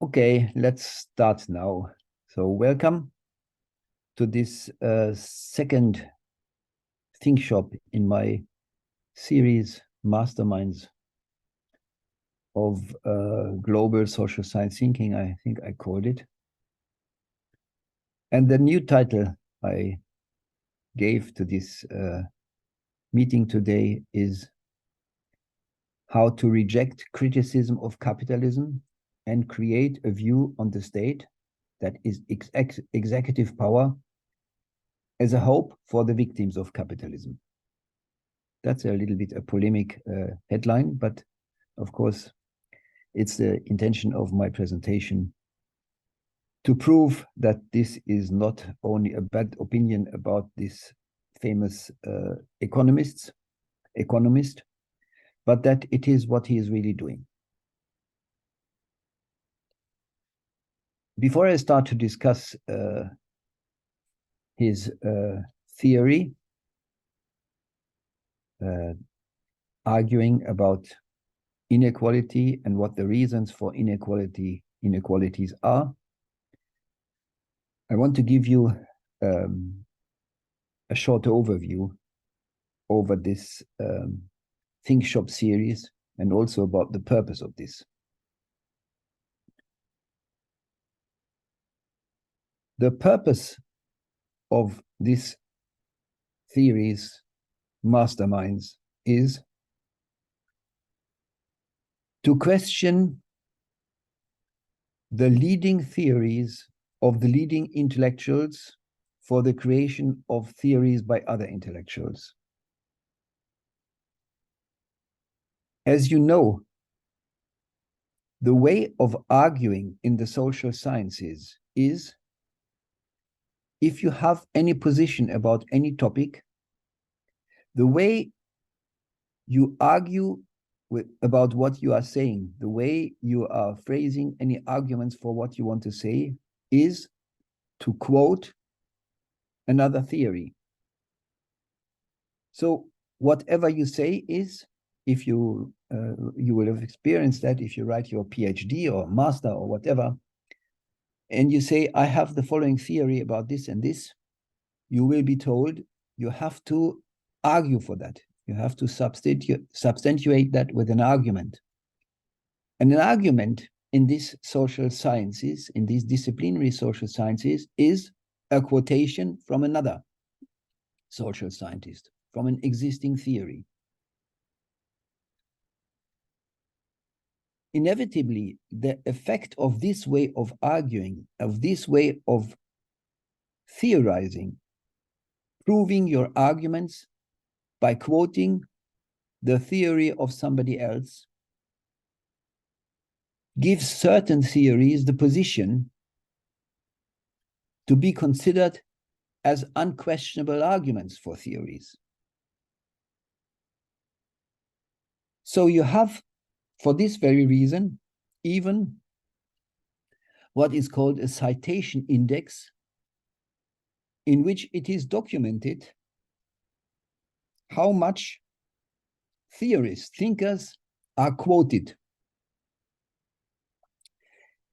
Okay, let's start now. So welcome to this second Think Shop in my series Masterminds of Global Social Science Thinking, I think I called it. And the new title I gave to this meeting today is How to Reject Criticism of Capitalism and Create a View on the State that is executive power as a hope for the victims of capitalism. That's a little bit a polemic headline, but of course, it's the intention of my presentation to prove that this is not only a bad opinion about this famous economist, but that it is what he is really doing. Before I start to discuss his theory, arguing about inequality and what the reasons for inequalities are, I want to give you a short overview over this Think Shop series and also about the purpose of this. The purpose of this series, Masterminds, is to question the leading theories of the leading intellectuals for the creation of theories by other intellectuals. As you know, the way of arguing in the social sciences is, if you have any position about any topic, the way you argue about what you are saying, the way you are phrasing any arguments for what you want to say, is to quote another theory. So whatever you say is, if you will have experienced that if you write your PhD or master or whatever, and you say, I have the following theory about this and this, you will be told you have to argue for that. You have to substantiate that with an argument. And an argument in these social sciences, in these disciplinary social sciences, is a quotation from another social scientist, from an existing theory. Inevitably, the effect of this way of arguing, of this way of theorizing, proving your arguments by quoting the theory of somebody else, gives certain theories the position to be considered as unquestionable arguments for theories. So you have, for this very reason, even what is called a citation index, in which it is documented how much theorists, thinkers are quoted.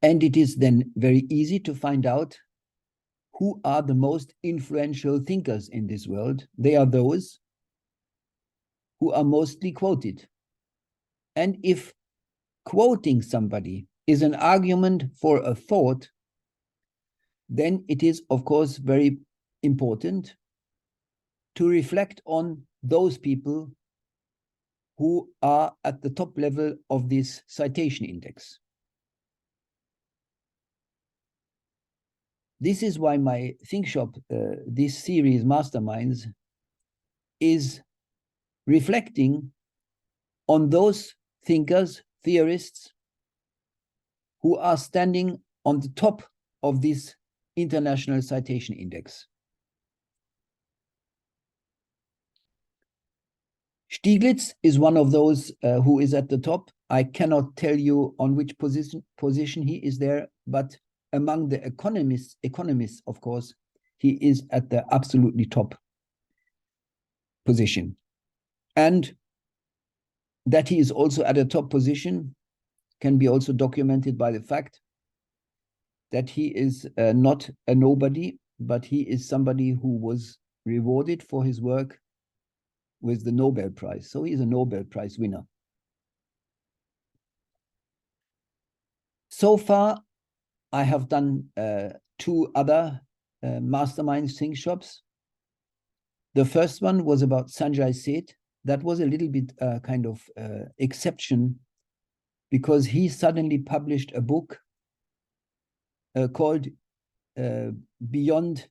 And it is then very easy to find out who are the most influential thinkers in this world. They are those who are mostly quoted. And if quoting somebody is an argument for a thought, then it is, of course, very important to reflect on those people who are at the top level of this citation index. This is why my Think Shop, this series, Masterminds, is reflecting on those thinkers, theorists, who are standing on the top of this international citation index. Stiglitz is one of those who is at the top. I cannot tell you on which position he is there, but among the economists, of course, he is at the absolutely top position. And that he is also at a top position can be also documented by the fact that he is not a nobody, but he is somebody who was rewarded for his work with the Nobel Prize. So he's a Nobel Prize winner. So far, I have done 2 other Mastermind think shops. The first one was about Sanjay Seth. That was a little bit kind of exception, because he suddenly published a book called Beyond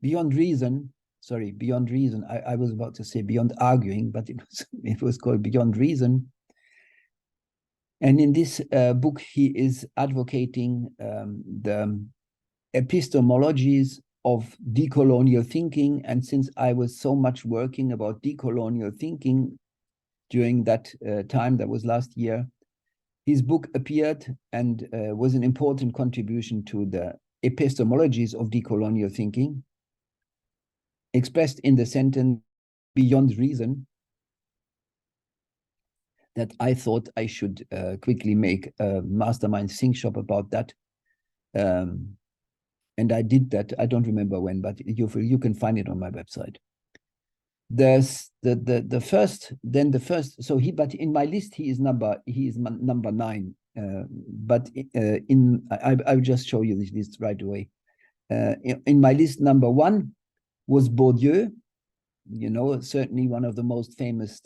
Reason. Sorry, Beyond Reason. I was about to say Beyond Arguing, but it was called Beyond Reason. And in this book, he is advocating the epistemologies of decolonial thinking. And since I was so much working about decolonial thinking during that time, that was last year, his book appeared and was an important contribution to the epistemologies of decolonial thinking, expressed in the sentence Beyond Reason, that I thought I should quickly make a Mastermind think shop about that. And I did that. I don't remember when, but you can find it on my website. There's the first. But in my list he is number 9. But I'll just show you this list right away. In my list, number 1 was Bourdieu. You know, certainly one of the most famous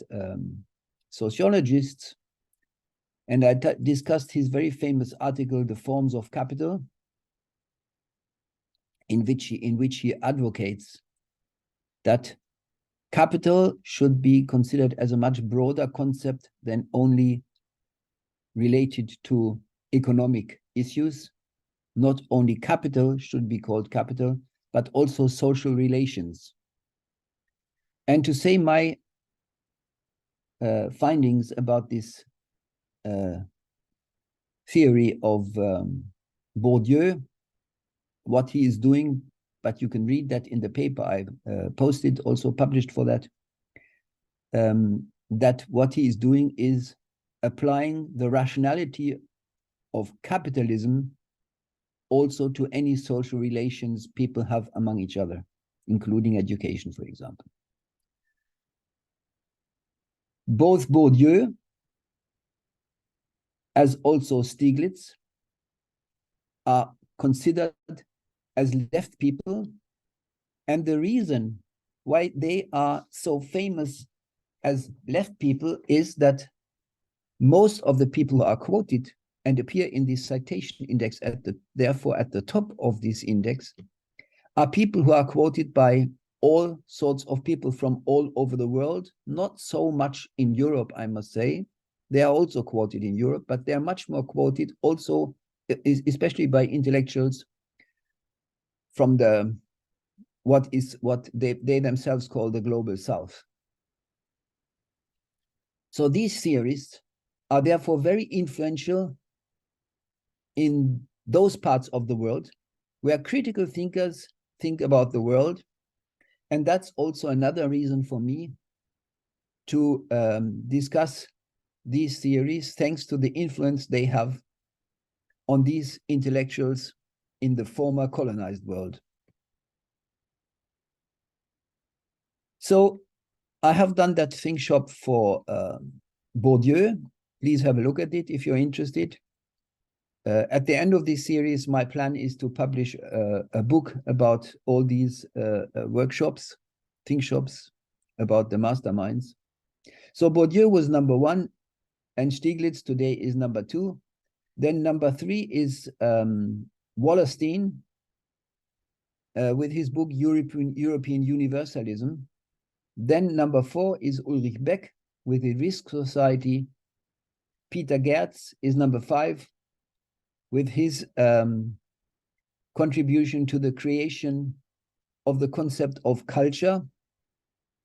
sociologists. And I discussed his very famous article, The Forms of Capital, in which he advocates that capital should be considered as a much broader concept than only related to economic issues. Not only capital should be called capital, but also social relations. And to say my findings about this theory of Bourdieu, what he is doing, but you can read that in the paper I posted, also published for that, that what he is doing is applying the rationality of capitalism also to any social relations people have among each other, including education, for example. Both Bourdieu as also Stiglitz are considered as left people. And the reason why they are so famous as left people is that most of the people who are quoted and appear in this citation index, therefore at the top of this index, are people who are quoted by all sorts of people from all over the world, not so much in Europe, I must say. They are also quoted in Europe, but they are much more quoted also, especially by intellectuals from what they themselves call the global south. So these theorists are therefore very influential in those parts of the world where critical thinkers think about the world. And that's also another reason for me to discuss these theories, thanks to the influence they have on these intellectuals in the former colonized world. So I have done that think shop for Bourdieu. Please have a look at it if you're interested. At the end of this series, my plan is to publish a book about all these workshops, think shops about the masterminds. So Bourdieu was number 1, and Stiglitz today is number 2. Then number 3 is Wallerstein with his book European Universalism. Then number 4 is Ulrich Beck with the Risk Society. Peter Gertz is number 5 with his contribution to the creation of the concept of culture,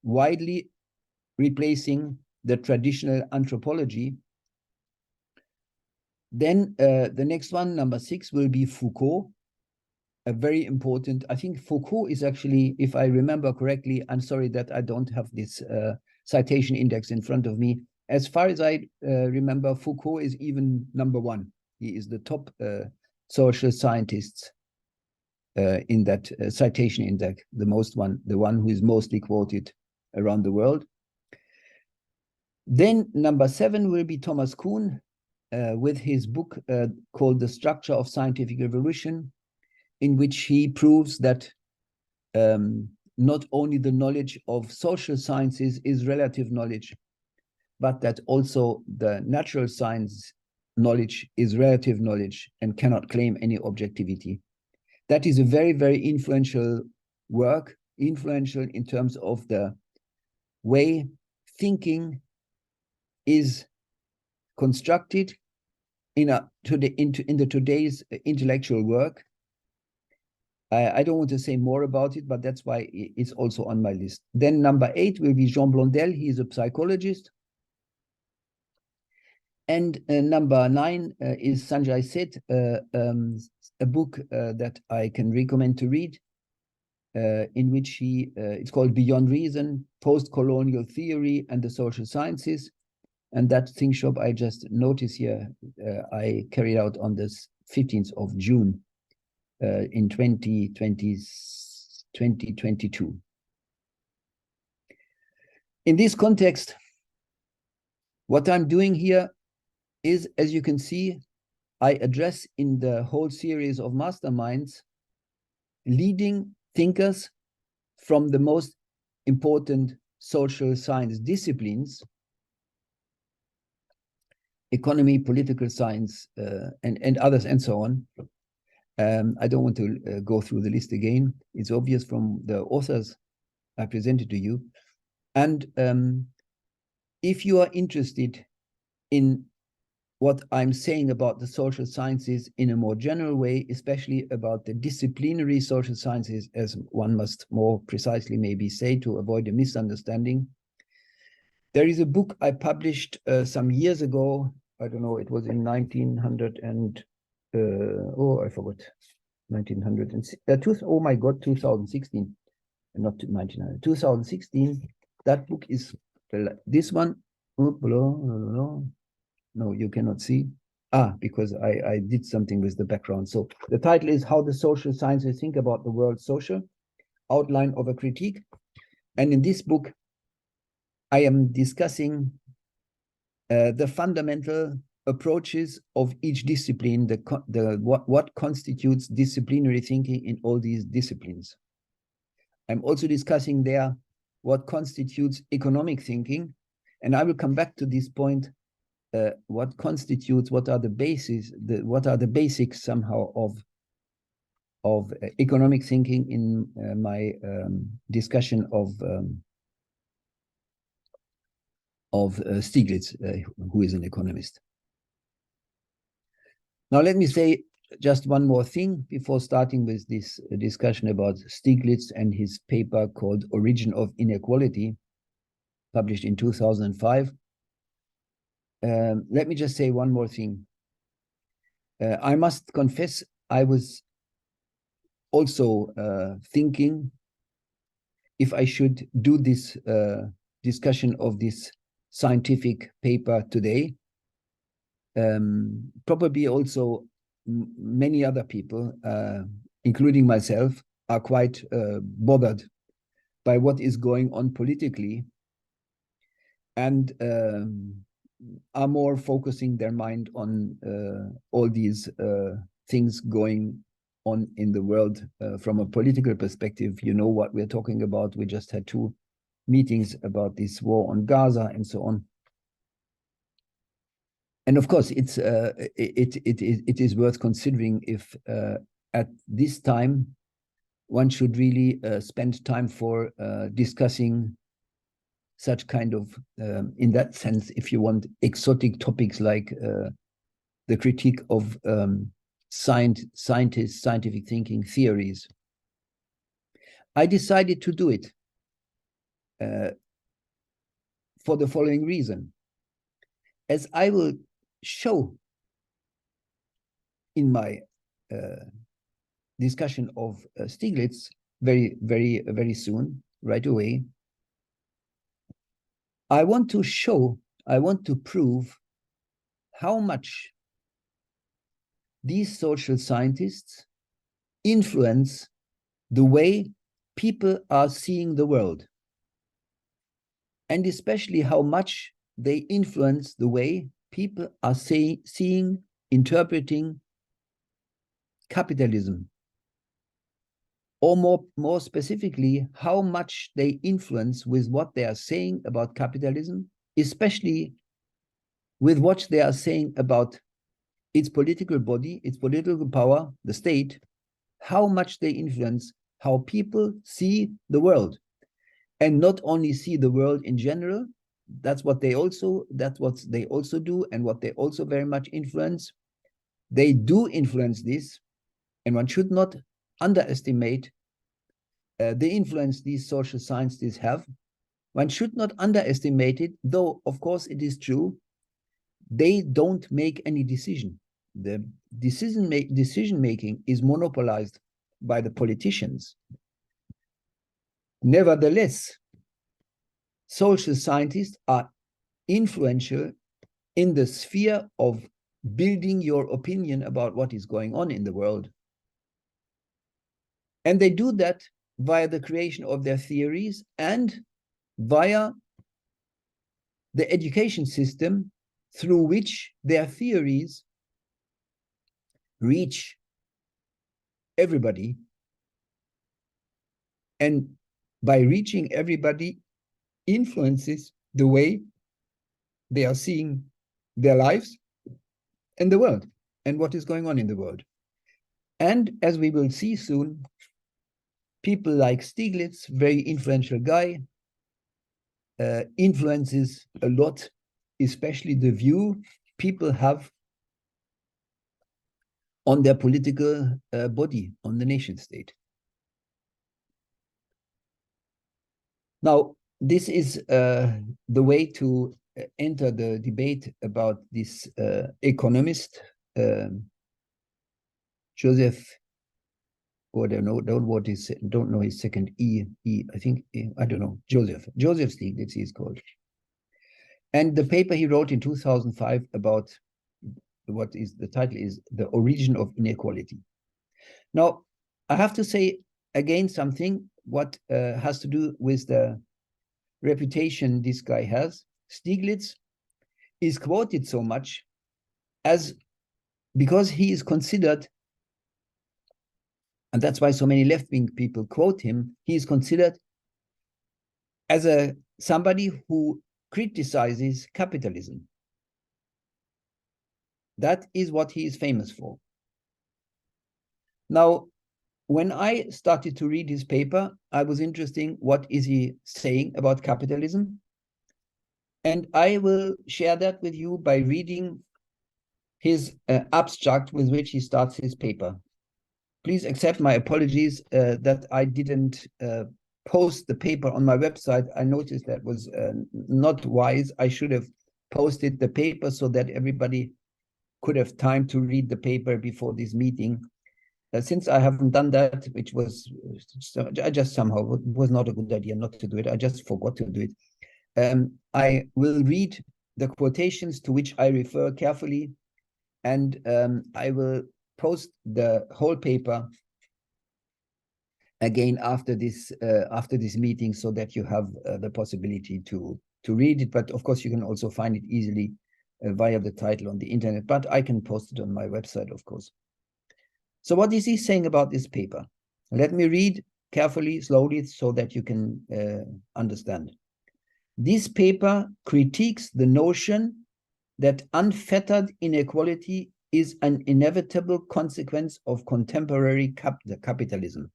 widely replacing the traditional anthropology. Then the next one, number 6, will be Foucault, a very important, I think Foucault is actually, if I remember correctly, I'm sorry that I don't have this citation index in front of me. As far as I remember, Foucault is even number 1 He is the top social scientist in that citation index, the one who is mostly quoted around the world. Then number 7 will be Thomas Kuhn with his book called The Structure of Scientific Evolution, in which he proves that not only the knowledge of social sciences is relative knowledge, but that also the natural science knowledge is relative knowledge and cannot claim any objectivity. That is a very, very influential work, influential in terms of the way thinking is constructed in the today's intellectual work. I don't want to say more about it, but that's why it's also on my list. Then number 8 will be Jean Blondel. He is a psychologist. And number 9 is Sanjay Seth, a book that I can recommend to read, in which it's called Beyond Reason, Post-Colonial Theory and the Social Sciences. And that think shop I just noticed here, I carried out on the 15th of June in 2022. In this context, what I'm doing here is, as you can see, I address in the whole series of masterminds leading thinkers from the most important social science disciplines, economy, political science, and others, and so on. I don't want to go through the list again. It's obvious from the authors I presented to you. And if you are interested in what I'm saying about the social sciences in a more general way, especially about the disciplinary social sciences, as one must more precisely maybe say to avoid a misunderstanding, there is a book I published some years ago. I don't know, it was in 1900 and, I forgot, 1900 and, oh my God, 2016, not 1900, 2016. That book is this one. No, you cannot see. Because I did something with the background. So the title is How the Social Sciences Think About the World Social, Outline of a Critique. And in this book, I am discussing the fundamental approaches of each discipline, what constitutes disciplinary thinking in all these disciplines. I'm also discussing there what constitutes economic thinking. And I will come back to this point. What are the basics somehow of economic thinking in my discussion of Stiglitz, who is an economist. Now let me say just one more thing before starting with this discussion about Stiglitz and his paper called Origin of Inequality, published in 2005. Let me just say one more thing. I must confess, I was also thinking if I should do this discussion of this scientific paper today. Probably also many other people, including myself, are quite bothered by what is going on politically, and are more focusing their mind on all these things going on in the world from a political perspective. You know what we're talking about. We just had 2 meetings about this war on Gaza and so on. And of course, it is worth considering if at this time one should really spend time for discussing such kind of, in that sense, if you want, exotic topics like the critique of scientists, scientific thinking theories. I decided to do it for the following reason. As I will show in my discussion of Stiglitz very soon, right away, I want to prove how much these social scientists influence the way people are seeing the world, and especially how much they influence the way people are seeing, interpreting capitalism, or more specifically, how much they influence with what they are saying about capitalism, especially with what they are saying about its political body, its political power, the state, how much they influence how people see the world, and not only see the world in general. That's what they also do, and what they also very much influence. They do influence this, and one should not underestimate the influence these social scientists have. One should not underestimate it, though, of course, it is true. They don't make any decision. The decision making is monopolized by the politicians. Nevertheless, social scientists are influential in the sphere of building your opinion about what is going on in the world. And they do that via the creation of their theories and via the education system through which their theories reach everybody. And by reaching everybody, influences the way they are seeing their lives and the world and what is going on in the world. And as we will see soon, people like Stiglitz, very influential guy, influences a lot, especially the view people have on their political body, on the nation state. Now, this is the way to enter the debate about this economist, Joseph, or don't know his second E, I think, I don't know, Joseph Stiglitz is called. And the paper he wrote in 2005 about the title is The Origin of Inequality. Now, I have to say again something what has to do with the reputation this guy has. Stiglitz is quoted so much because he is considered, and that's why so many left-wing people quote him, he is considered as somebody who criticizes capitalism. That is what he is famous for. Now, when I started to read his paper, I was interested, what is he saying about capitalism? And I will share that with you by reading his abstract with which he starts his paper. Please accept my apologies that I didn't post the paper on my website. I noticed that was not wise. I should have posted the paper so that everybody could have time to read the paper before this meeting. Since I haven't done that, which was, I just somehow was not a good idea not to do it. I just forgot to do it. I will read the quotations to which I refer carefully, and I will post the whole paper again after this meeting, so that you have the possibility to read it. But of course, you can also find it easily via the title on the internet. But I can post it on my website, of course. So what is he saying about this paper? Let me read carefully, slowly, so that you can understand. This paper critiques the notion that unfettered inequality is an inevitable consequence of contemporary capitalism.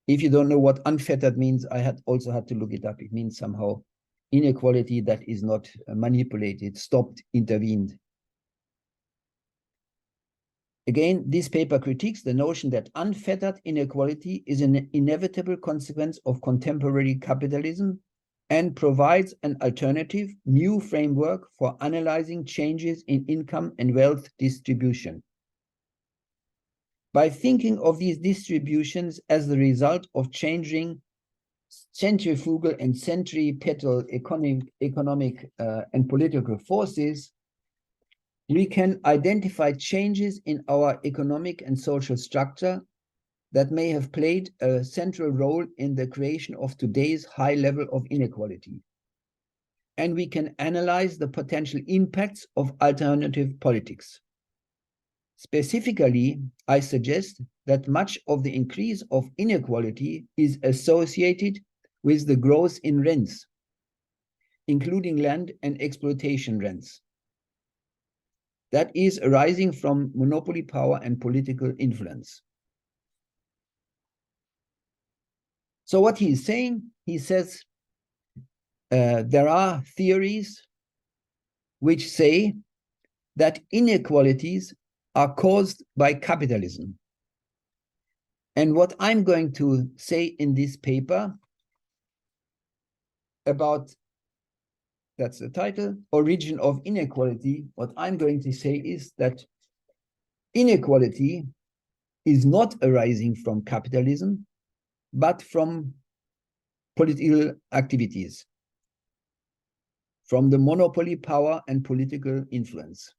If you don't know what unfettered means, I also had to look it up. It means somehow inequality that is not manipulated, stopped, intervened. Again, this paper critiques the notion that unfettered inequality is an inevitable consequence of contemporary capitalism and provides an alternative, new framework for analyzing changes in income and wealth distribution. By thinking of these distributions as the result of changing centrifugal and centripetal economic and political forces, we can identify changes in our economic and social structure that may have played a central role in the creation of today's high level of inequality. And we can analyze the potential impacts of alternative politics. Specifically, I suggest that much of the increase of inequality is associated with the growth in rents, including land and exploitation rents, that is arising from monopoly power and political influence. So what he is saying, he says, there are theories which say that inequalities are caused by capitalism. And what I'm going to say in this paper about, that's the title, Origin of Inequality, what I'm going to say is that inequality is not arising from capitalism, but from political activities, from the monopoly power and political influence.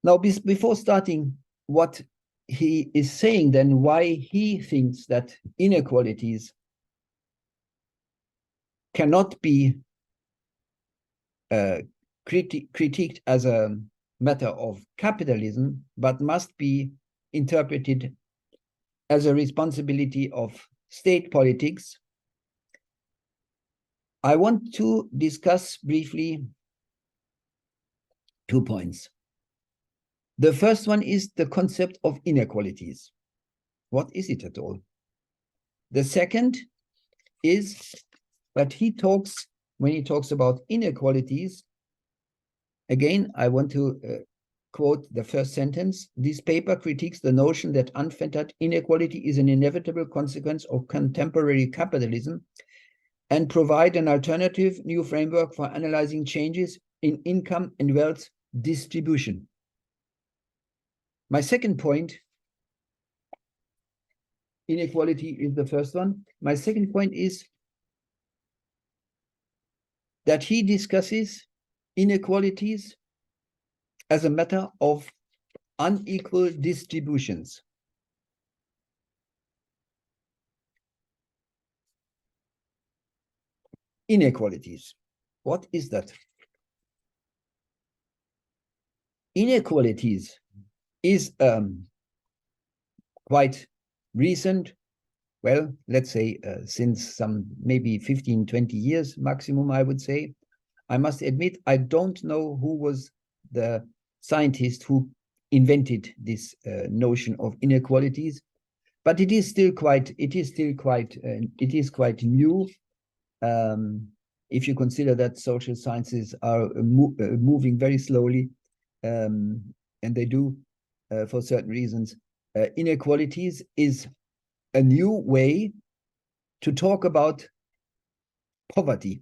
Now, before starting what he is saying, then why he thinks that inequalities cannot be critiqued as a matter of capitalism, but must be interpreted as a responsibility of state politics, I want to discuss briefly 2 points. The first one is the concept of inequalities. What is it at all? The second is that when he talks about inequalities, again, I want to quote the first sentence. This paper critiques the notion that unfettered inequality is an inevitable consequence of contemporary capitalism and provide an alternative new framework for analyzing changes in income and wealth distribution. My second point, inequality is the first one. My second point is that he discusses inequalities as a matter of unequal distributions. Inequalities. What is that? Inequalities is quite recent, well, let's say since some maybe 15, 20 years maximum, I would say. I must admit, I don't know who was the scientist who invented this notion of inequalities, but it is quite new. If you consider that social sciences are moving very slowly, and they do for certain reasons, inequalities is a new way to talk about poverty.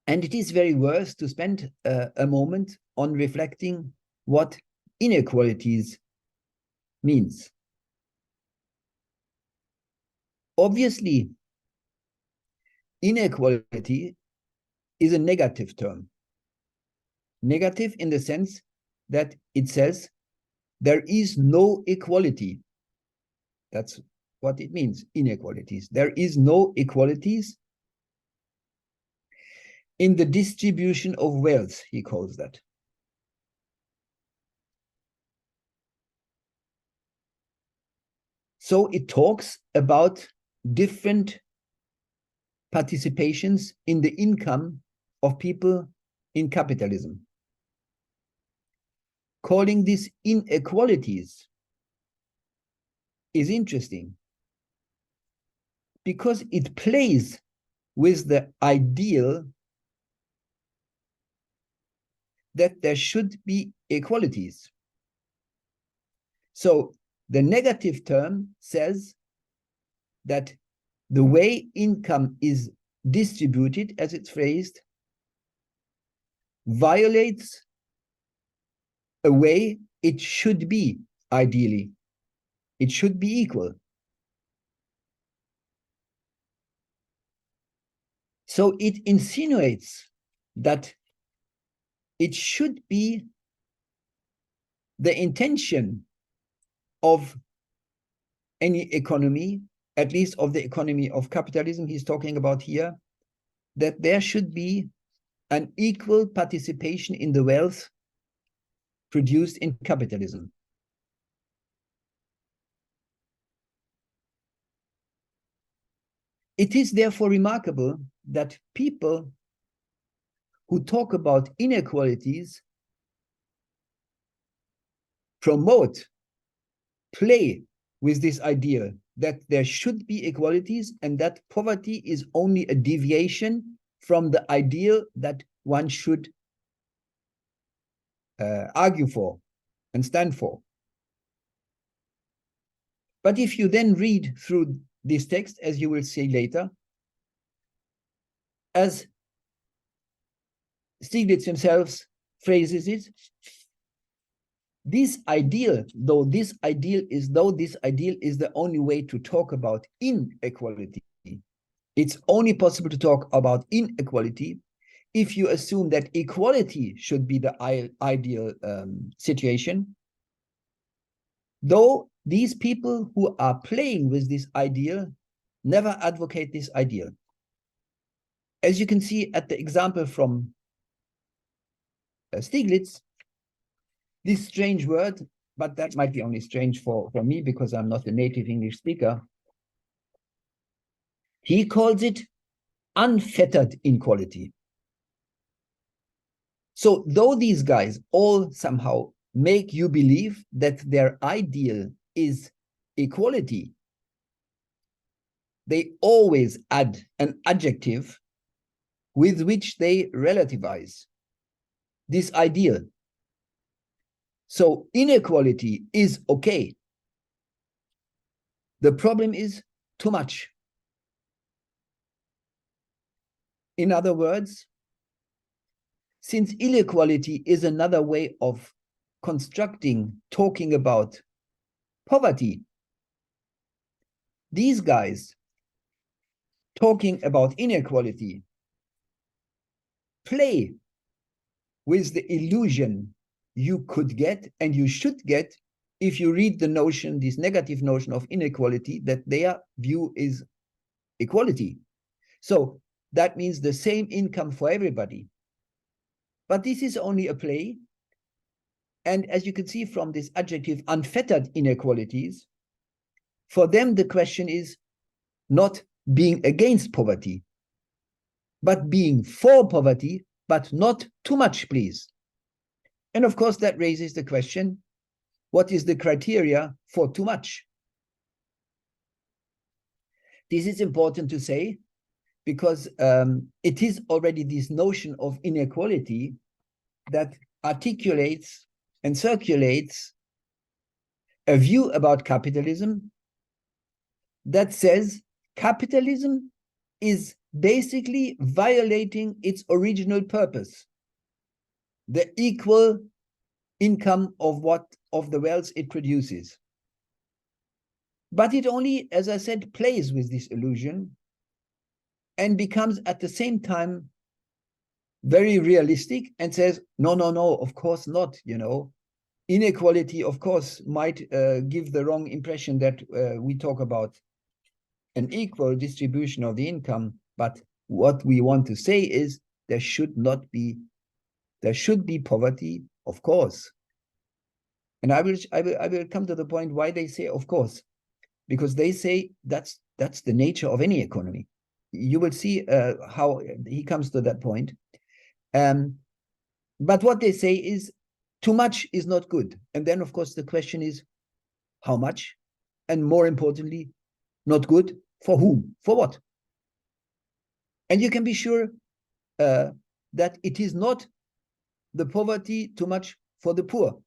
And it is very worth to spend a moment on reflecting what inequalities means. Obviously, inequality is a negative term. Negative in the sense that it says there is no equality. That's what it means, inequalities. There is no equalities in the distribution of wealth, he calls that. So it talks about different participations in the income of people in capitalism. Calling this inequalities is interesting because it plays with the ideal that there should be equalities. So the negative term says that the way income is distributed, as it's phrased, violates a way it should be, ideally. It should be equal. So it insinuates that it should be the intention of any economy, at least of the economy of capitalism he's talking about here, that there should be an equal participation in the wealth produced in capitalism. It is therefore remarkable that people who talk about inequalities play with this idea that there should be equalities and that poverty is only a deviation from the ideal that one should argue for and stand for. But if you then read through this text, as you will see later, as Stiglitz himself phrases it, this ideal is the only way to talk about inequality. It's only possible to talk about inequality if you assume that equality should be the ideal situation. Though these people who are playing with this ideal never advocate this ideal. As you can see at the example from Stiglitz, this strange word, but that might be only strange for me because I'm not a native English speaker. He calls it unfettered inequality. So though these guys all somehow make you believe that their ideal is equality, they always add an adjective with which they relativize this ideal. So inequality is okay. The problem is too much. In other words, since inequality is another way of talking about poverty, these guys talking about inequality play with the illusion you could get and you should get if you read the notion, this negative notion of inequality, that their view is equality. So that means the same income for everybody. But this is only a play. And as you can see from this adjective, unfettered inequalities, for them the question is not being against poverty, but being for poverty, but not too much, please. And of course, that raises the question, what is the criteria for too much? This is important to say because it is already this notion of inequality that articulates and circulates a view about capitalism that says capitalism is basically violating its original purpose, the equal income of the wealth it produces. But it only, as I said, plays with this illusion and becomes at the same time very realistic and says, no, of course not, Inequality, of course, might give the wrong impression that we talk about an equal distribution of the income, but what we want to say is there should be poverty, of course. And I will come to the point why they say of course, because they say that's the nature of any economy. You will see how he comes to that point. But what they say is too much is not good. And then, of course, the question is how much? And more importantly, not good for whom? For what? And you can be sure that it is not the poverty too much for the poor,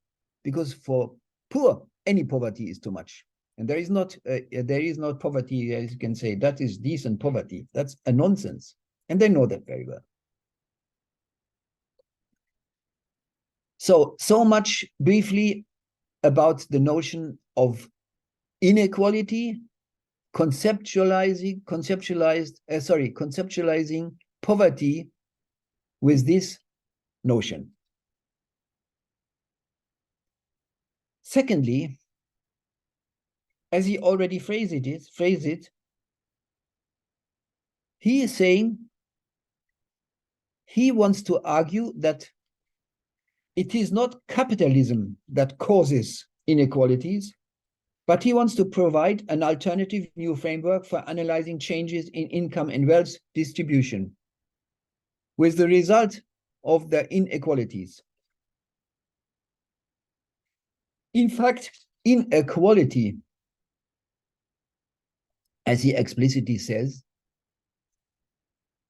because for poor, any poverty is too much. And there is not poverty, as you can say, that is decent poverty. That's a nonsense. And they know that very well. So much briefly about the notion of inequality, conceptualizing poverty with this notion. Secondly, as he already phrased it, he is saying he wants to argue that it is not capitalism that causes inequalities, but he wants to provide an alternative new framework for analyzing changes in income and wealth distribution, with the result of the inequalities. In fact, inequality, as he explicitly says,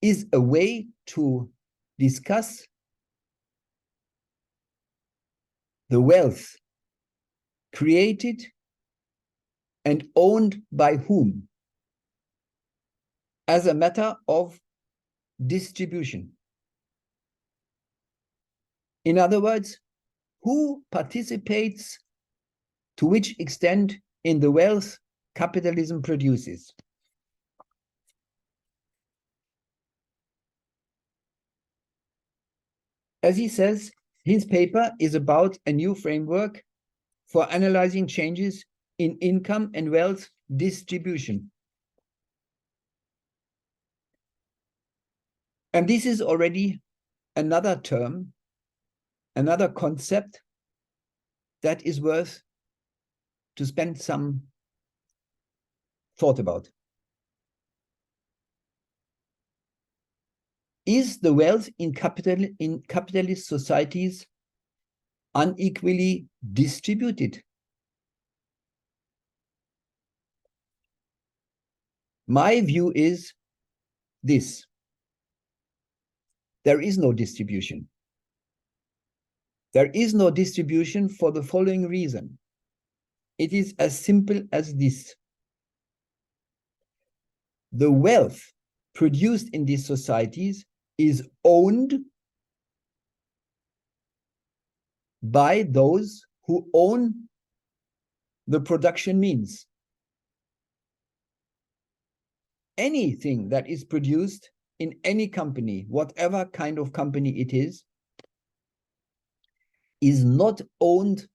is a way to discuss the wealth created and owned by whom as a matter of distribution. In other words, who participates to which extent in the wealth capitalism produces. As he says, his paper is about a new framework for analyzing changes in income and wealth distribution. And this is already another term, another concept that is worth to spend some thought about. Is the wealth in capitalist societies unequally distributed? My view is this: there is no distribution. There is no distribution for the following reason. It is as simple as this. The wealth produced in these societies is owned by those who own the production means. Anything that is produced in any company, whatever kind of company it is not owned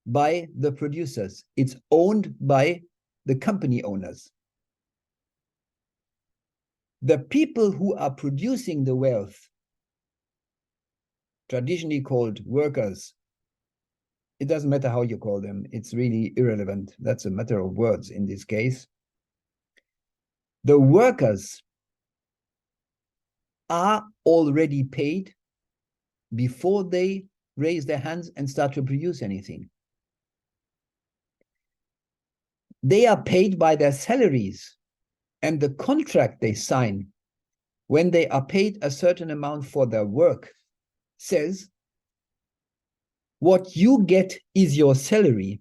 by the producers. It's owned by the company owners. The people who are producing the wealth, traditionally called workers, it doesn't matter how you call them, it's really irrelevant. That's a matter of words in this case. The workers are already paid before they raise their hands and start to produce anything. They are paid by their salaries, and the contract they sign when they are paid a certain amount for their work says, what you get is your salary.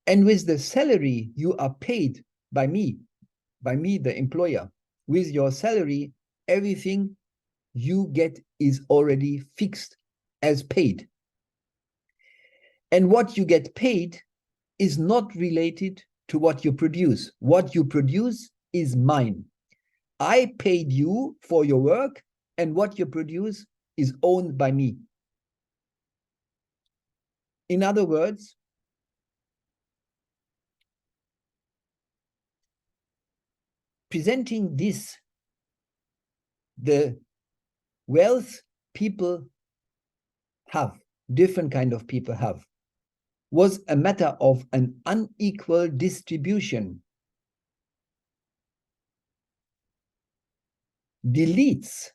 And with the salary you are paid by me, the employer. With your salary, everything you get is already fixed as paid. And what you get paid is not related to what you produce. What you produce is mine. I paid you for your work, and what you produce is owned by me. In other words, presenting this, the wealth people have, different kind of people have, was a matter of an unequal distribution, deletes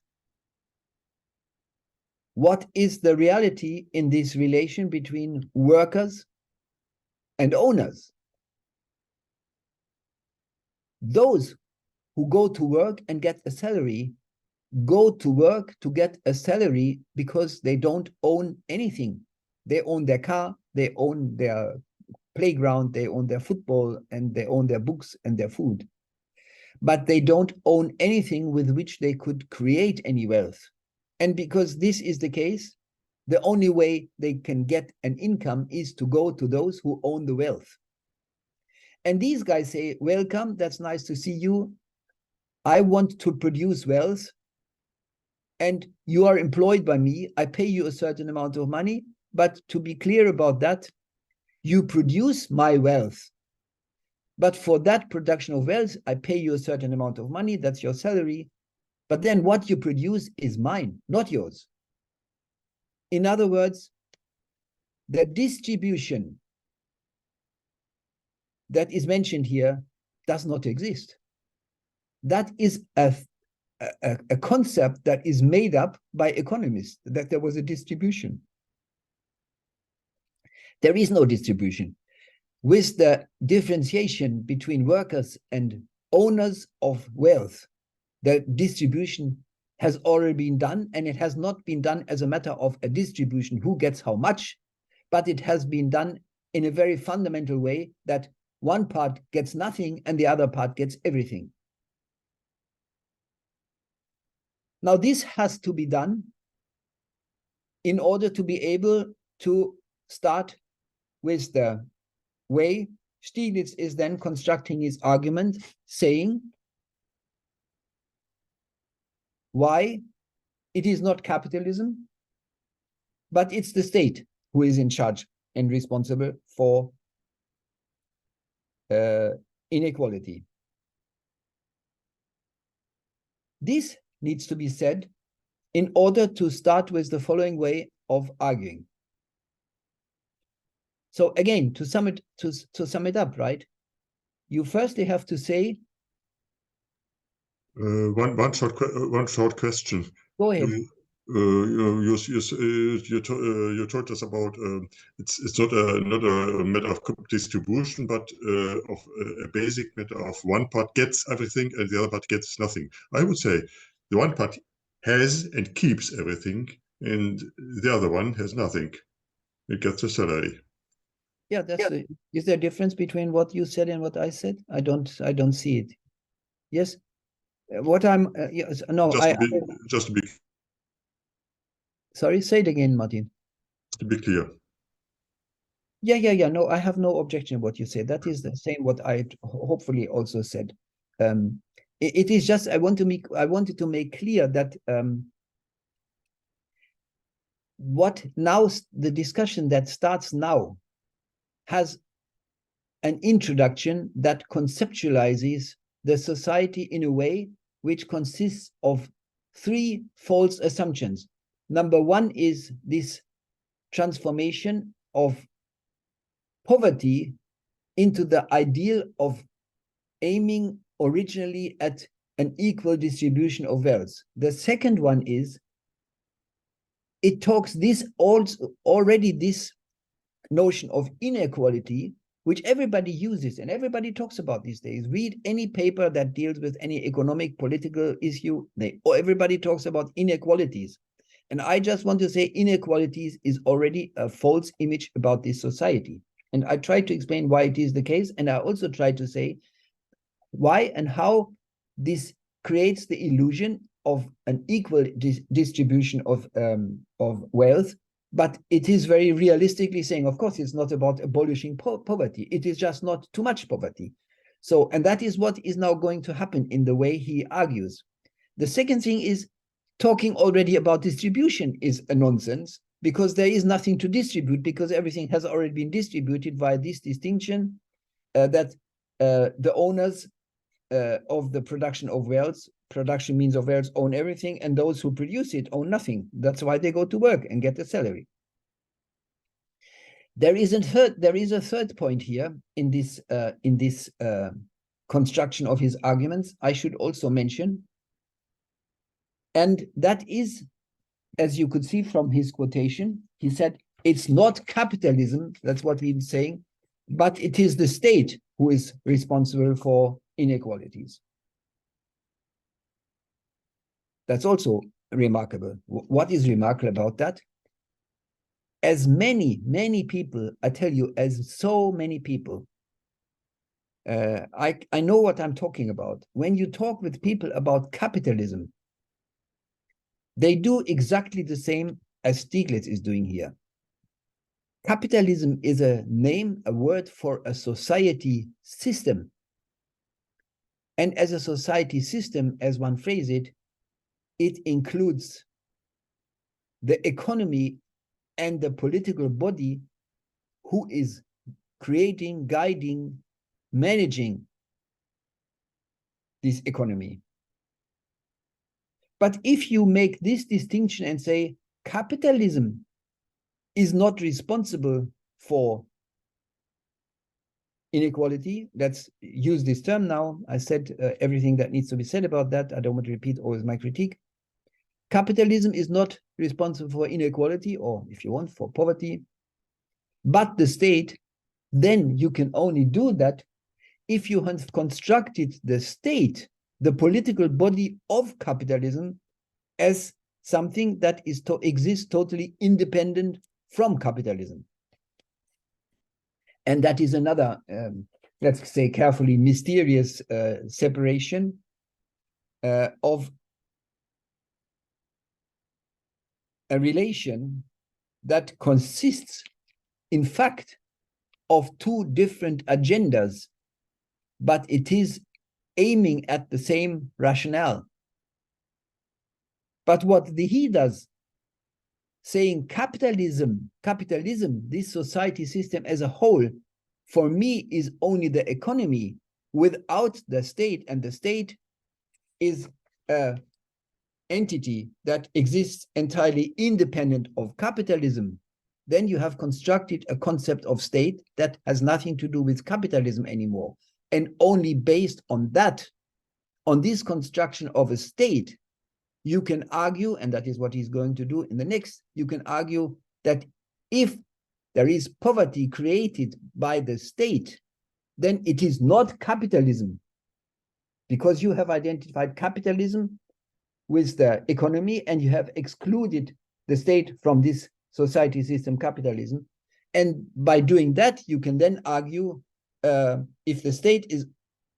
what is the reality in this relation between workers and owners. Those who go to work and get a salary go to work to get a salary because they don't own anything. They own their car, they own their playground, they own their football, and they own their books and their food. But they don't own anything with which they could create any wealth. And because this is the case, the only way they can get an income is to go to those who own the wealth. And these guys say, welcome, that's nice to see you. I want to produce wealth, and you are employed by me. I pay you a certain amount of money, but to be clear about that, you produce my wealth. But for that production of wealth, I pay you a certain amount of money. That's your salary. But then what you produce is mine, not yours. In other words, the distribution that is mentioned here does not exist. That is a concept that is made up by economists, that there was a distribution. There is no distribution. With the differentiation between workers and owners of wealth, the distribution has already been done, and it has not been done as a matter of a distribution, who gets how much, but it has been done in a very fundamental way that one part gets nothing and the other part gets everything. Now, this has to be done in order to be able to start with the way Stiglitz is then constructing his argument, saying why it is not capitalism, but it's the state who is in charge and responsible for inequality. This needs to be said in order to start with the following way of arguing. So again, to sum it up, right? You firstly have to say. One short question. Go ahead. You told us about it's not a matter of distribution, but of a basic matter of one part gets everything and the other part gets nothing. I would say the one part has and keeps everything, and the other one has nothing. It gets a salary. Yeah, is there a difference between what you said and what I said? I don't see it. Yes. What I'm yes, no, just to be sorry, say it again, Martin. To be clear. Yeah. No, I have no objection to what you said. That is the same what I hopefully also said. It is just I wanted to make clear that what now the discussion that starts now has an introduction that conceptualizes the society in a way which consists of three false assumptions. Number one is this transformation of poverty into the ideal of aiming originally at an equal distribution of wealth. The second one is it talks this notion of inequality, which everybody uses and everybody talks about these days. Read any paper that deals with any economic, political issue. Everybody talks about inequalities. And I just want to say inequalities is already a false image about this society. And I try to explain why it is the case. And I also try to say why and how this creates the illusion of an equal distribution of wealth. But it is very realistically saying, of course, it's not about abolishing poverty. It is just not too much poverty. So, and that is what is now going to happen in the way he argues. The second thing is talking already about distribution is a nonsense, because there is nothing to distribute, because everything has already been distributed via this distinction that the owners of the production of wealth, production means of wealth, own everything, and those who produce it own nothing. That's why they go to work and get a salary. There is a third point here in this construction of his arguments I should also mention, and that is, as you could see from his quotation, he said, it's not capitalism, that's what he's saying, but it is the state who is responsible for inequalities. That's also remarkable. What is remarkable about that? As many people, I tell you, as so many people, I know what I'm talking about. When you talk with people about capitalism, they do exactly the same as Stiglitz is doing here. Capitalism is a name, a word for a society system. And as a society system, as one phrase it, it includes the economy and the political body who is creating, guiding, managing this economy. But if you make this distinction and say capitalism is not responsible for inequality, let's use this term now. I said everything that needs to be said about that. I don't want to repeat always my critique. Capitalism is not responsible for inequality, or if you want, for poverty, but the state. Then you can only do that if you have constructed the state, the political body of capitalism, as something that is to exist totally independent from capitalism. And that is another, let's say carefully, mysterious separation of a relation that consists, in fact, of two different agendas, but it is aiming at the same rationale. But what he does, saying capitalism, this society system as a whole, for me is only the economy without the state, and the state is an entity that exists entirely independent of capitalism, then you have constructed a concept of state that has nothing to do with capitalism anymore. And only based on that, on this construction of a state, you can argue, and that is what he's going to do in the next, you can argue that if there is poverty created by the state, then it is not capitalism, because you have identified capitalism with the economy and you have excluded the state from this society system, capitalism. And by doing that, you can then argue if the state is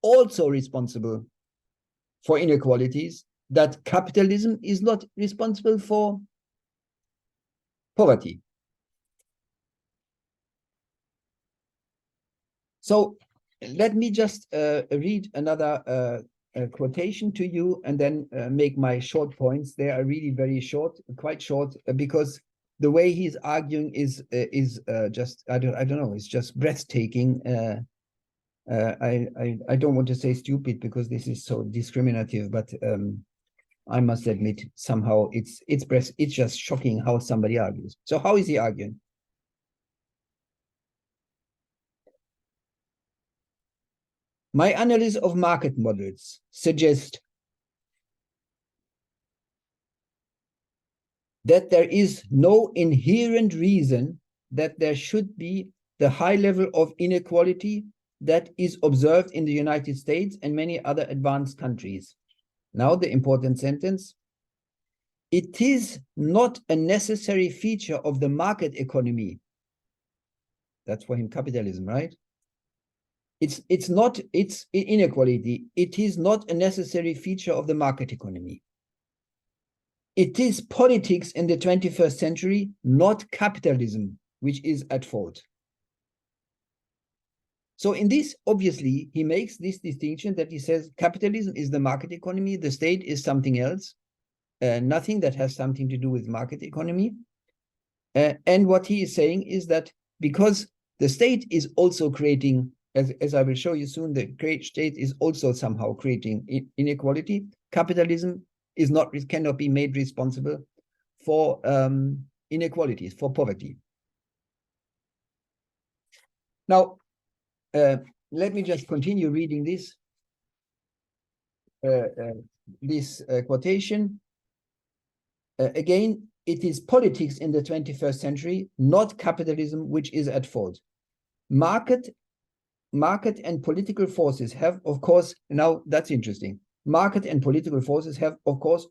also responsible for inequalities, that capitalism is not responsible for poverty. So let me just read another quotation to you and then make my short points. They are really very short, quite short, because the way he's arguing is just I don't know, it's just breathtaking. I don't want to say stupid because this is so discriminative, but I must admit somehow it's just shocking how somebody argues. So how is he arguing? My analysis of market models suggests that there is no inherent reason that there should be the high level of inequality that is observed in the United States and many other advanced countries. Now the important sentence. It is not a necessary feature of the market economy. That's for him capitalism, right? It's inequality. It is not a necessary feature of the market economy. It is politics in the 21st century, not capitalism, which is at fault. So in this, obviously, he makes this distinction that he says capitalism is the market economy, the state is something else, nothing that has something to do with market economy. And what he is saying is that because the state is also creating, as I will show you soon, the state is also somehow creating inequality. Capitalism is not, cannot be made responsible for inequalities, for poverty. Now, let me just continue reading this quotation. Again, it is politics in the 21st century, not capitalism, which is at fault. Market and political forces have, of course, now that's interesting. Market and political forces have, of course,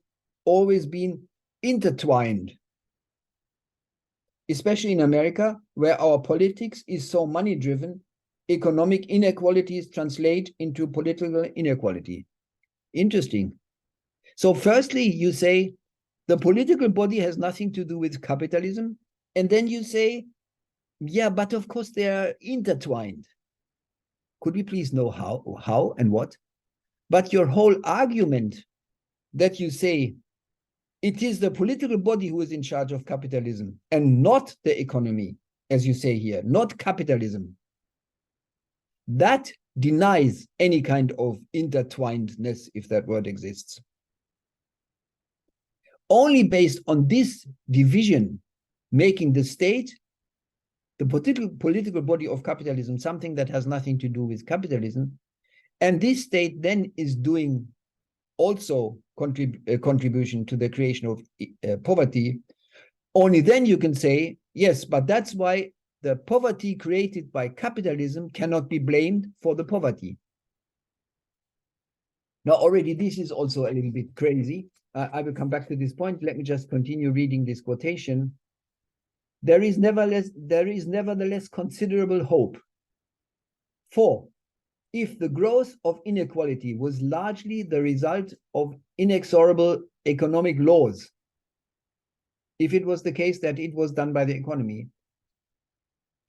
always been intertwined, especially in America, where our politics is so money-driven. Economic inequalities translate into political inequality. Interesting. So firstly, you say the political body has nothing to do with capitalism. And then you say, yeah, but of course they are intertwined. Could we please know how and what? But your whole argument that you say it is the political body who is in charge of capitalism and not the economy, as you say here, not capitalism, that denies any kind of intertwinedness, if that word exists. Only based on this division, making the state, the political body of capitalism, something that has nothing to do with capitalism, and this state then is doing also contribution to the creation of poverty, only then you can say, yes, but that's why the poverty created by capitalism cannot be blamed for the poverty. Now, already this is also a little bit crazy. I will come back to this point. Let me just continue reading this quotation. There is nevertheless considerable hope. For if the growth of inequality was largely the result of inexorable economic laws, if it was the case that it was done by the economy,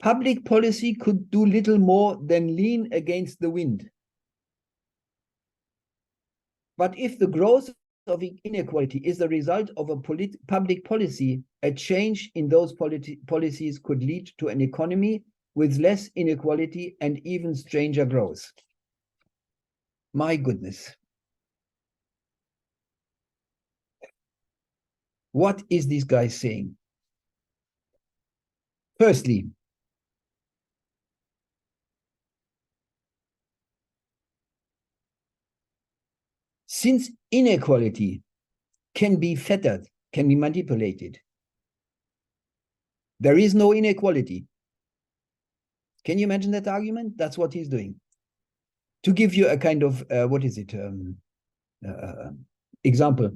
public policy could do little more than lean against the wind. But if the growth of inequality is the result of a public policy, a change in those policies could lead to an economy with less inequality and even stranger growth. My goodness. What is this guy saying? Firstly, since inequality can be fettered, can be manipulated, there is no inequality. Can you imagine that argument? That's what he's doing. To give you a kind of, example,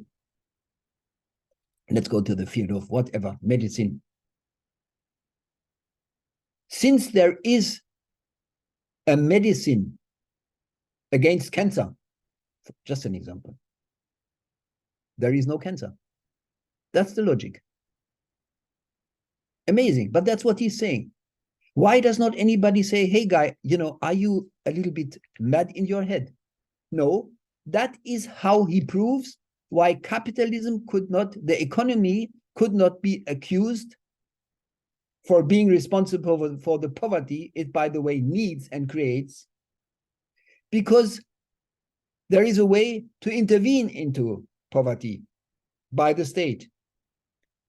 let's go to the field of whatever, medicine. Since there is a medicine against cancer, just an example, there is no cancer. That's the logic. Amazing, but that's what he's saying. Why does not anybody say, hey guy, are you a little bit mad in your head? No, that is how he proves why capitalism the economy could not be accused for being responsible for the poverty it, by the way, needs and creates, because there is a way to intervene into poverty by the state.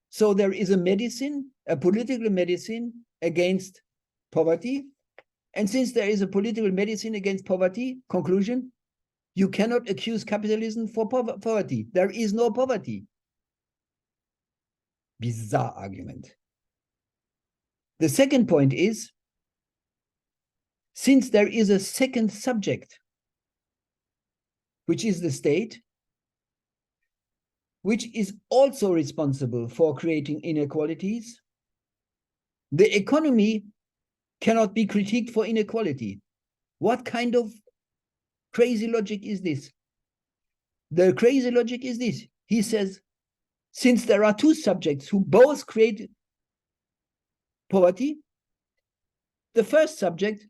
So there is a medicine, a political medicine against poverty. And since there is a political medicine against poverty, conclusion, you cannot accuse capitalism for poverty. There is no poverty. Bizarre argument. The second point is, since there is a second subject, which is the state, which is also responsible for creating inequalities, the economy cannot be critiqued for inequality. What kind of crazy logic is this? The crazy logic is this. He says, since there are two subjects who both create poverty, the first subject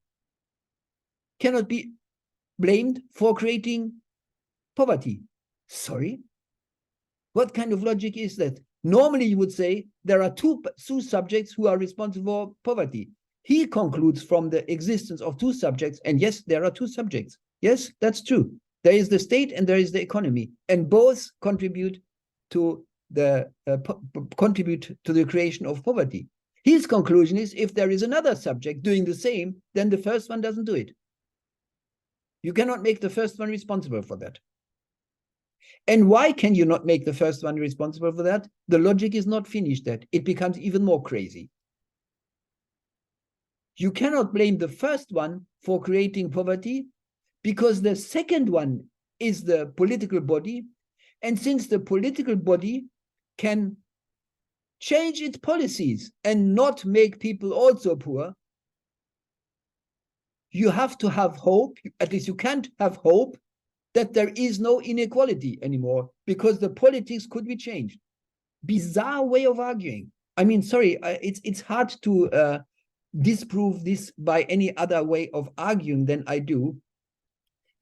cannot be blamed for creating poverty. Sorry? What kind of logic is that? Normally you would say there are two subjects who are responsible for poverty. He concludes from the existence of two subjects, and yes, there are two subjects. Yes, that's true. There is the state and there is the economy, and both contribute to the creation of poverty. His conclusion is, if there is another subject doing the same, then the first one doesn't do it. You cannot make the first one responsible for that. And why can you not make the first one responsible for that? The logic is not finished yet. It becomes even more crazy. You cannot blame the first one for creating poverty because the second one is the political body. And since the political body can change its policies and not make people also poor, you have to have hope, at least you can't have hope, that there is no inequality anymore because the politics could be changed. Bizarre way of arguing. I mean, sorry, it's hard to disprove this by any other way of arguing than I do,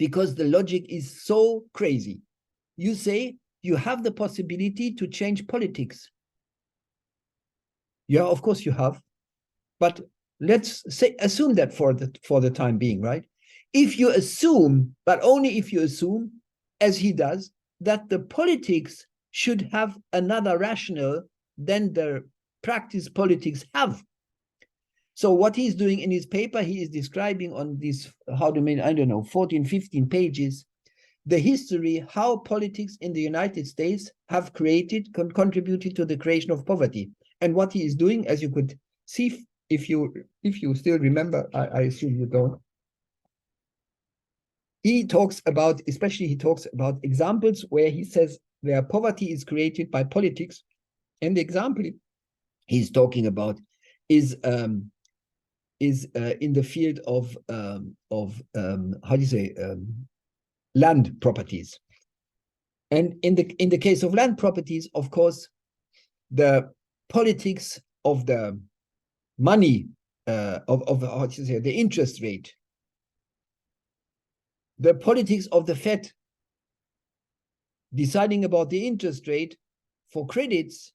because the logic is so crazy. You say you have the possibility to change politics. Yeah, of course you have. But let's say assume that for the time being, right? If you assume, but only if you assume, as he does, that the politics should have another rationale than the practice politics have. So what he's doing in his paper, he is describing on these, how do I don't know, 14, 15 pages, the history, how politics in the United States have contributed to the creation of poverty. And what he is doing, as you could see, if you still remember, I assume you don't, he talks about examples where he says where poverty is created by politics. And the example he's talking about is in the field of how do you say, land properties. And in the case of land properties, of course, the politics of the money, of how do you say, the interest rate, the politics of the Fed deciding about the interest rate for credits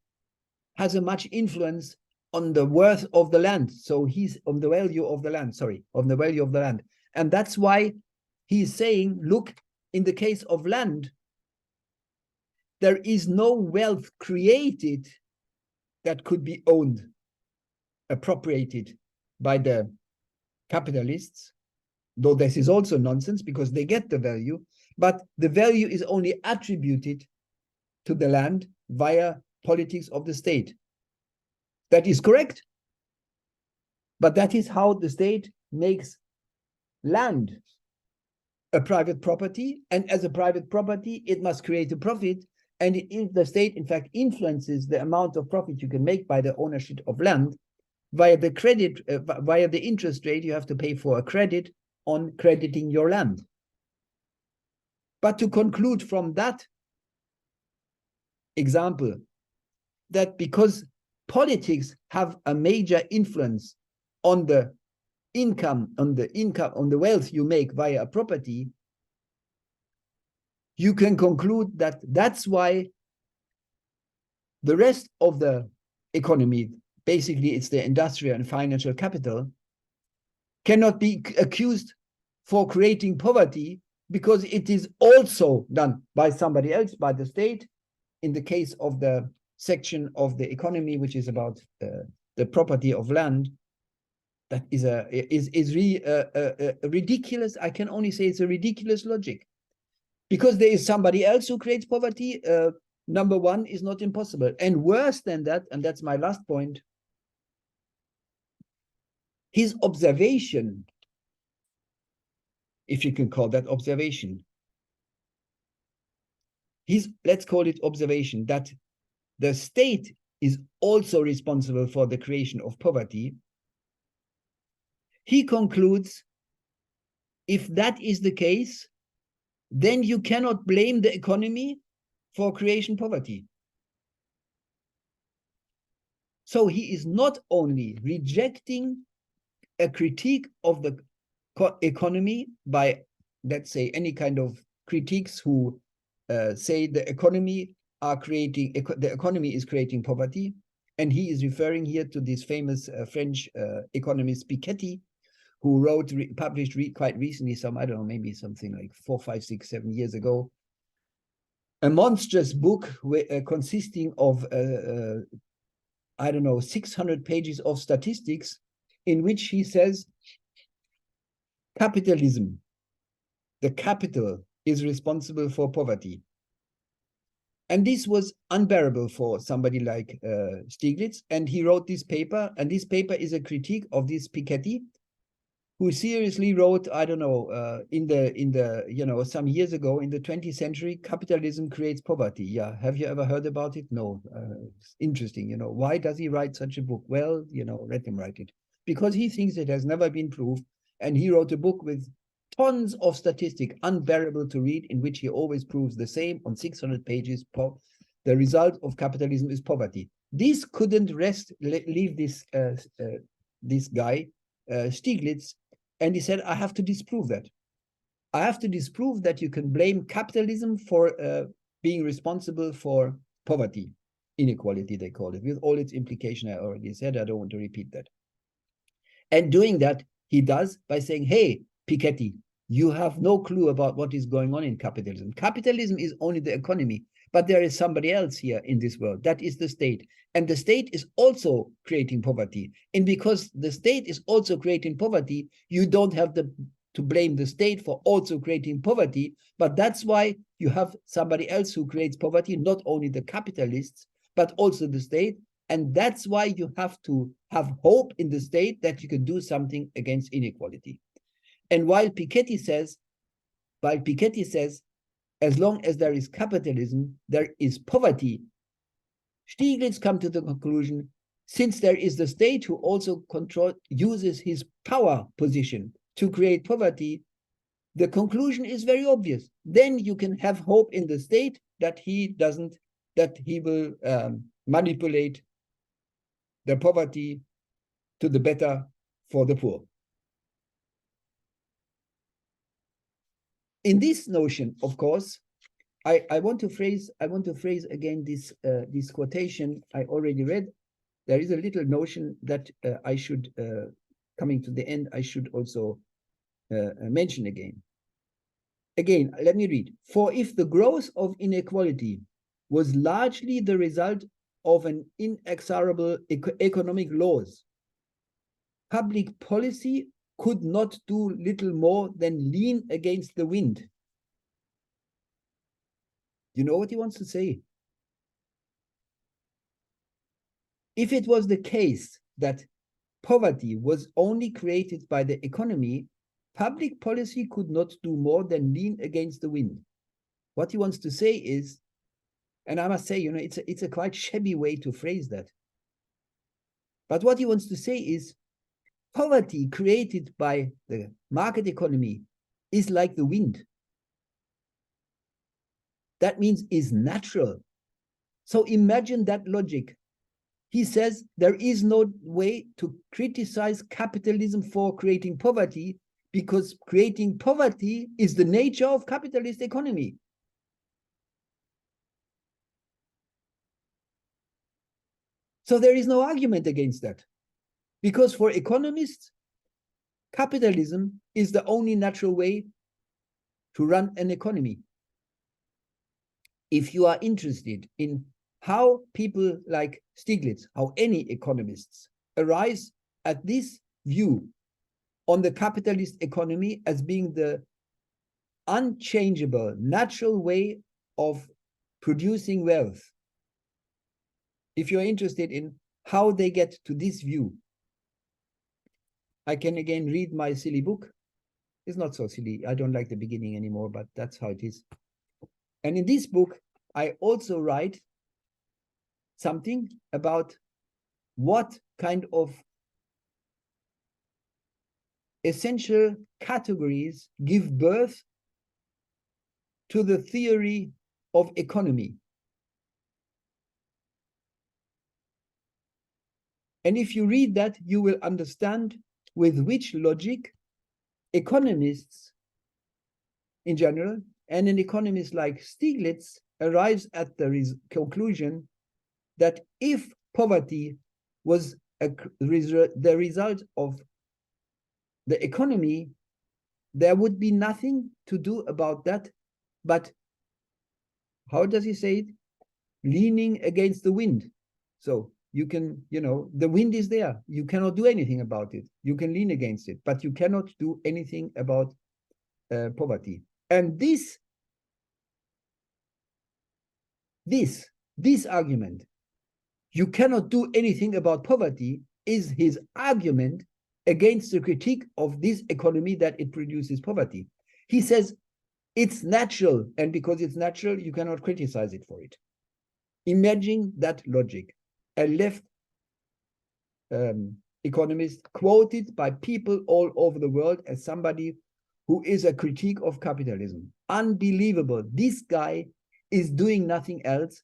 has a much influence on the worth of the land. So he's on the value of the land, on the value of the land. And that's why he's saying, look, in the case of land, there is no wealth created that could be owned, appropriated by the capitalists, though this is also nonsense because they get the value, but the value is only attributed to the land via politics of the state. That is correct. But that is how the state makes land a private property, and as a private property, it must create a profit. And if the state, in fact, influences the amount of profit you can make by the ownership of land, via the credit, via the interest rate, you have to pay for a credit on crediting your land. But to conclude from that example, that because politics have a major influence on the income, on the wealth you make via a property, you can conclude that that's why the rest of the economy, basically it's the industrial and financial capital, cannot be accused for creating poverty, because it is also done by somebody else, by the state, in the case of the section of the economy which is about the property of land. That is really a ridiculous, I can only say it's a ridiculous logic, because there is somebody else who creates poverty. Number one is not impossible. And worse than that, and that's my last point, his observation, if you can call that observation, let's call it observation, that the state is also responsible for the creation of poverty. He concludes, if that is the case, then you cannot blame the economy for creation poverty. So he is not only rejecting a critique of the economy by, let's say, any kind of critiques who say the economy is creating poverty, and he is referring here to this famous French economist Piketty, who published quite recently, I don't know, maybe something like 4, 5, 6, 7 years ago, a monstrous book consisting of, I don't know, 600 pages of statistics, in which he says, capitalism, the capital, is responsible for poverty. And this was unbearable for somebody like Stiglitz, and he wrote this paper, and this paper is a critique of this Piketty, who seriously wrote, I don't know, in the some years ago, in the 20th century, capitalism creates poverty. Yeah, have you ever heard about it? No. It's interesting, why does he write such a book? Well, let him write it, because he thinks it has never been proved, and he wrote a book with tons of statistics, unbearable to read, in which he always proves the same on 600 pages. The result of capitalism is poverty. This couldn't leave this guy, Stiglitz, and he said, I have to disprove that. I have to disprove that you can blame capitalism for being responsible for poverty, inequality, they call it, with all its implication I already said. I don't want to repeat that. And doing that, he does by saying, hey, Piketty, you have no clue about what is going on in capitalism. Capitalism is only the economy, but there is somebody else here in this world. That is the state. And the state is also creating poverty. And because the state is also creating poverty, you don't have to blame the state for also creating poverty. But that's why you have somebody else who creates poverty, not only the capitalists, but also the state. And that's why you have to have hope in the state that you can do something against inequality. And while Piketty says, as long as there is capitalism, there is poverty, Stiglitz comes to the conclusion, since there is the state who also uses his power position to create poverty, the conclusion is very obvious. Then you can have hope in the state that he will manipulate the poverty to the better for the poor. In this notion, of course, I want to phrase again this quotation I already read. There is a little notion that I should, coming to the end, I should also mention again. Again, let me read. For if the growth of inequality was largely the result of an inexorable economic laws, public policy could not do little more than lean against the wind. You know what he wants to say? If it was the case that poverty was only created by the economy, public policy could not do more than lean against the wind. What he wants to say is, and I must say, you know, it's a quite shabby way to phrase that. But what he wants to say is, poverty created by the market economy is like the wind. That means is natural. So imagine that logic. He says there is no way to criticize capitalism for creating poverty because creating poverty is the nature of capitalist economy. So there is no argument against that. Because for economists, capitalism is the only natural way to run an economy. If you are interested in how people like Stiglitz, how any economists arise at this view on the capitalist economy as being the unchangeable, natural way of producing wealth, if you're interested in how they get to this view, I can again read my silly book. It's not so silly. I don't like the beginning anymore, but that's how it is. And in this book, I also write something about what kind of essential categories give birth to the theory of economy. And if you read that, you will understand with which logic economists in general, and an economist like Stiglitz, arrives at the conclusion that if poverty was the result of the economy, there would be nothing to do about that, but how does he say it? Leaning against the wind. So you can, you know, the wind is there. You cannot do anything about it. You can lean against it, but you cannot do anything about poverty. And this argument, you cannot do anything about poverty, is his argument against the critique of this economy that it produces poverty. He says it's natural, and because it's natural, you cannot criticize it for it. Imagine that logic. A left economist quoted by people all over the world as somebody who is a critique of capitalism. Unbelievable. This guy is doing nothing else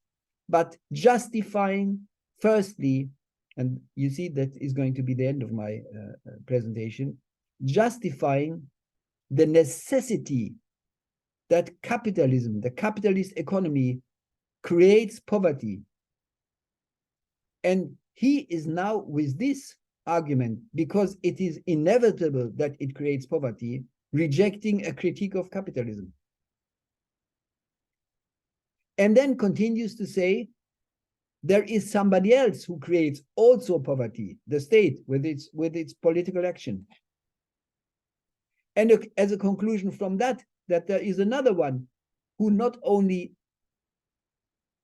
but justifying, firstly, and you see that is going to be the end of my presentation, justifying the necessity that capitalism, the capitalist economy, creates poverty. And he is now with this argument, because it is inevitable that it creates poverty, rejecting a critique of capitalism. And then continues to say, there is somebody else who creates also poverty, the state with its political action. And as a conclusion from that there is another one who not only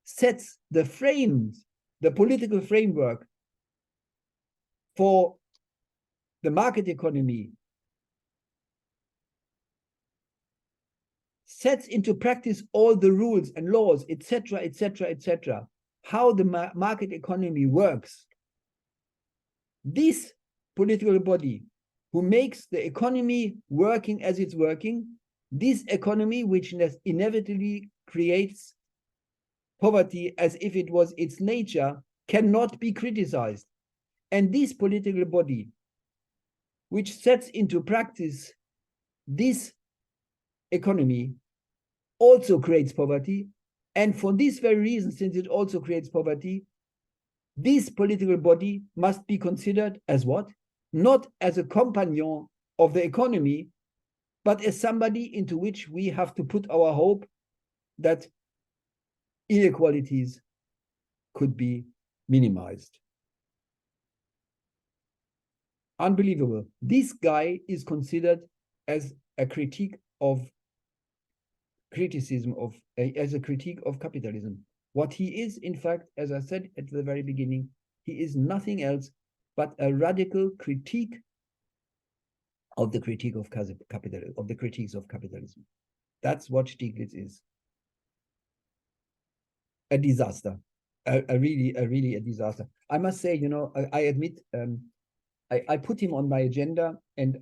sets the frames, the political framework for the market economy, sets into practice all the rules and laws, etc., etc., etc., how the market economy works. This political body who makes the economy working as it's working, this economy which inevitably creates poverty as if it was its nature, cannot be criticized. And this political body which sets into practice this economy also creates poverty. And for this very reason, since it also creates poverty, this political body must be considered as what? Not as a companion of the economy, but as somebody into which we have to put our hope that inequalities could be minimized. Unbelievable. This guy is considered as a critique of criticism of, as a critique of capitalism. What he is, in fact, as I said at the very beginning, he is nothing else but a radical critique of the critique of capitalism, of the critiques of capitalism. That's what Stiglitz is. A disaster, really a disaster. I must say, you know, I admit, I put him on my agenda, and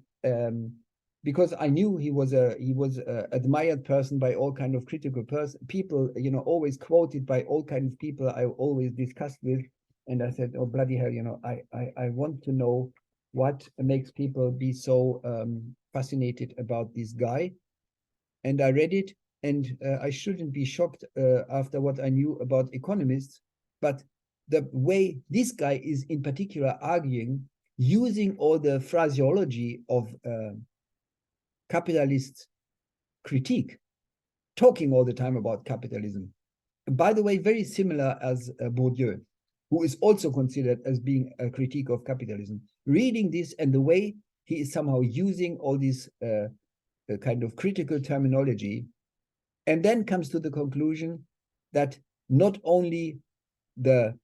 because I knew he was a admired person by all kind of critical people, you know, always quoted by all kind of people I always discussed with. And I said, oh, bloody hell, you know, I want to know what makes people be so fascinated about this guy. And I read it, and I shouldn't be shocked after what I knew about economists, but the way this guy is in particular arguing, using all the phraseology of capitalist critique, talking all the time about capitalism. By the way, very similar as Bourdieu, who is also considered as being a critique of capitalism. Reading this and the way he is somehow using all this kind of critical terminology, and then comes to the conclusion that not only the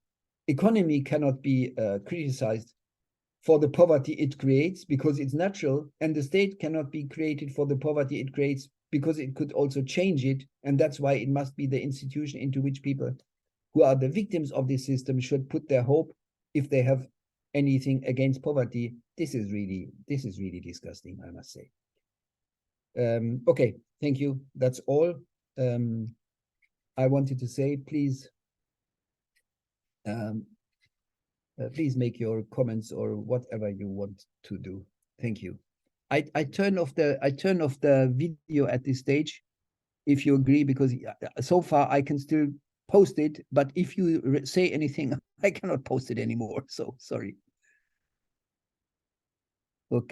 economy cannot be criticized for the poverty it creates because it's natural, and the state cannot be created for the poverty it creates because it could also change it, and that's why it must be the institution into which people who are the victims of this system should put their hope if they have anything against poverty. This is really disgusting, I must say. Okay, thank you. That's all I wanted to say. Please please make your comments or whatever you want to do. Thank you. I turn off the video at this stage, if you agree, because so far I can still post it, but if you say anything, I cannot post it anymore. So sorry. Okay.